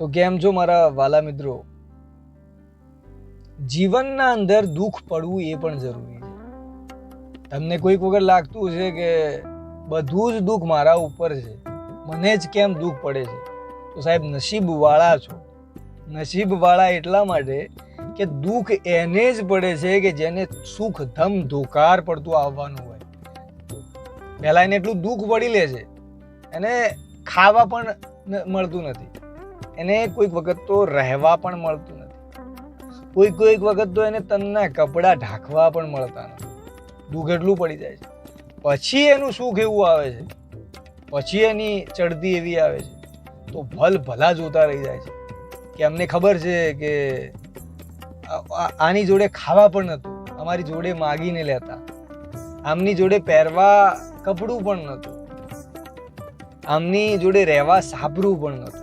તો કેમ છો મારા વાલા મિત્રો? જીવનના અંદર દુઃખ પડવું એ પણ જરૂરી છે. તમને કોઈક વખત લાગતું છે કે બધું જ દુઃખ મારા ઉપર છે, મને જ કેમ દુઃખ પડે છે? તો સાહેબ, નસીબવાળા છો. નસીબવાળા એટલા માટે કે દુઃખ એને જ પડે છે કે જેને સુખ ધમ ધોકાર પડતું આવવાનું હોય. પહેલા એને એટલું દુઃખ પડી લે છે, એને ખાવા પણ મળતું નથી, એને કોઈક વખત તો રહેવા પણ મળતું નથી, કોઈક વખત તો એને તનના કપડાં ઢાંકવા પણ મળતા નથી. દુઃખ એટલું પડી જાય છે. પછી એનું સુખ એવું આવે છે, પછી એની ચડતી એવી આવે છે, તો ભલા જોતા રહી જાય છે કે અમને ખબર છે કે આની જોડે ખાવા પણ નહોતું, અમારી જોડે માગીને લેતા, આમની જોડે પહેરવા કપડું પણ નહોતું, આમની જોડે રહેવા સાબરું પણ નહોતું.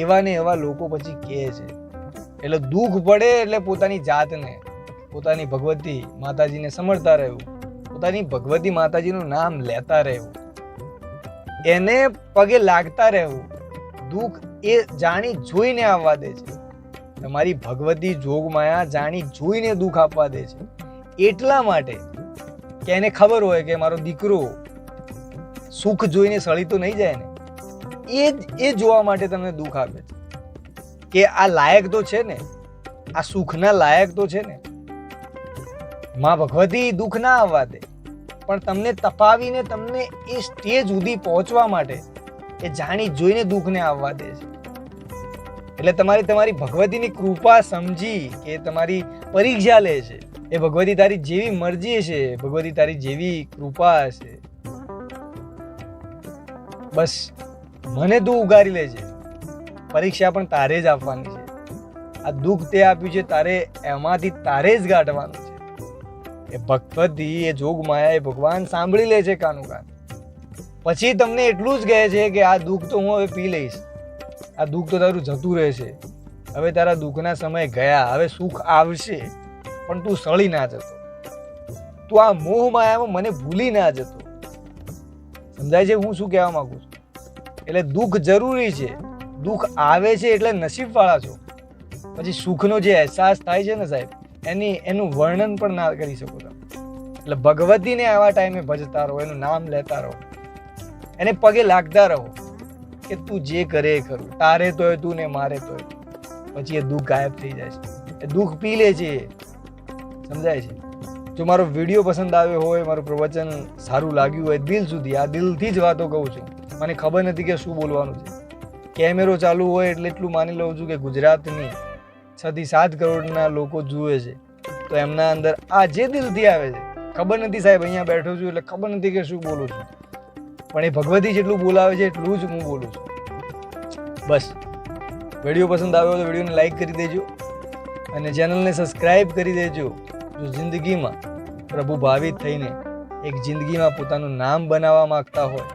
એવા ને એવા લોકો પછી કહે છે. એટલે દુઃખ પડે એટલે પોતાની જાતને, પોતાની ભગવતી માતાજીને સમરતા રહેવું, પોતાની ભગવતી માતાજીનું નામ લેતા રહેવું, એને પગે લાગતા રહેવું. દુઃખ એ જાણી જોઈને આવવા દે છે. તમારી ભગવતી જોગમાયા જાણી જોઈને દુઃખ આપવા દે છે, એટલા માટે કે એને ખબર હોય કે મારો દીકરો સુખ જોઈને સળી તો નહીં જાય ને. એ જોવા માટે તમને દુઃખ આપે છે કે આ લાયક તો છે ને, આ સુખના લાયક તો છે ને. માં ભગવતી દુઃખ ના આવવા દે, પણ તમને તપાવીને તમને એ સ્ટેજ સુધી પહોંચવા માટે એ જાણી જોઈને દુઃખને આવવા દે છે. એટલે તમારી ભગવતીની કૃપા સમજી કે તમારી પરીક્ષા લે છે. એ ભગવતી તારી જેવી મરજી છે, ભગવતી તારી જેવી કૃપા હશે, બસ મને તું ઉગારી લે છે. પરીક્ષા પણ તારે જ આપવાની છે. આ દુઃખ તે આપ્યું છે તારે, એમાંથી તારે જ ગાંઠવાનું છે. એ ભગવતી, એ જોગમાયા, એ ભગવાન સાંભળી લે છે કાનું કાન. પછી તમને એટલું જ કહે છે કે આ દુઃખ તો હું હવે પી લઈશ, આ દુઃખ તો તારું જતું રહેશે, હવે તારા દુઃખના સમય ગયા, હવે સુખ આવશે, પણ તું સળી ના જતો, તું આ મોહ માયામાં મને ભૂલી ના જતો. સમજાય છે હું શું કહેવા માંગુ છું? એટલે દુઃખ જરૂરી છે, દુઃખ આવે છે એટલે નસીબવાળા છો. પછી સુખનો જે અહેસાસ થાય છે ને સાહેબ, એનું વર્ણન પણ ના કરી શકો તમે. એટલે ભગવતીને આવા ટાઈમે ભજતા રહો, એનું નામ લેતા રહો, એને પગે લાગતા રહો કે તું જે કરે એ કરું, તારે તોય તું ને મારે તોય. પછી એ દુઃખ ગાયબ થઈ જાય છે, એ દુઃખ પી લે છે. સમજાય છે? જો મારો વિડીયો પસંદ આવ્યો હોય, મારું પ્રવચન સારું લાગ્યું હોય દિલ સુધી, આ દિલથી જ વાતો કહું છું, મને ખબર નથી કે શું બોલવાનું છે. કેમેરો ચાલુ હોય એટલે એટલું માની લઉં છું કે ગુજરાતની 6 થી 7 કરોડના લોકો જુએ છે, તો એમના અંદર આ જે દિલથી આવે છે, ખબર નથી સાહેબ, અહીંયા બેઠો છું એટલે ખબર નથી કે શું બોલું છું, પણ એ ભગવતી જેટલું બોલાવે છે એટલું જ હું બોલું છું. બસ વિડીયો પસંદ આવ્યો તો વિડીયોને લાઈક કરી દેજો અને ચેનલને સબસ્ક્રાઈબ કરી દેજો. જો જિંદગીમાં પ્રભુ ભાવિત થઈને એક જિંદગીમાં પોતાનું નામ બનાવવા માંગતા હોય,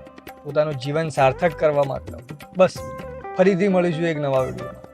પોતાનું જીવન સાર્થક કરવા માંગતા હોય, બસ ફરીથી મળીશું એક નવા વિડીયોમાં.